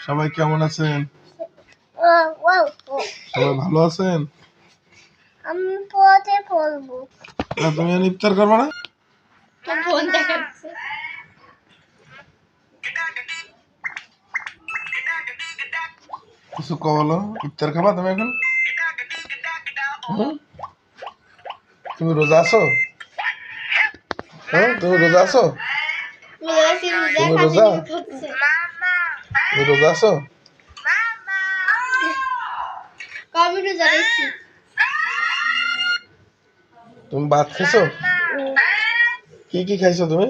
সবাই কেমন আছেন? সবাই ভালো আছেন? আমি পথে পড়বো। তুমি ইফতার করবে না? ফোন দেখাচ্ছে। কিছু বলো, ইফতার খাবা তুমি এখন? তুমি রোজা আছো? হ্যাঁ, তুমি রোজা আছো? তুমি রোজা? তুমি রোজা আছো? তুমি ভাত খাইছো? কি কি খাইছো তুমি?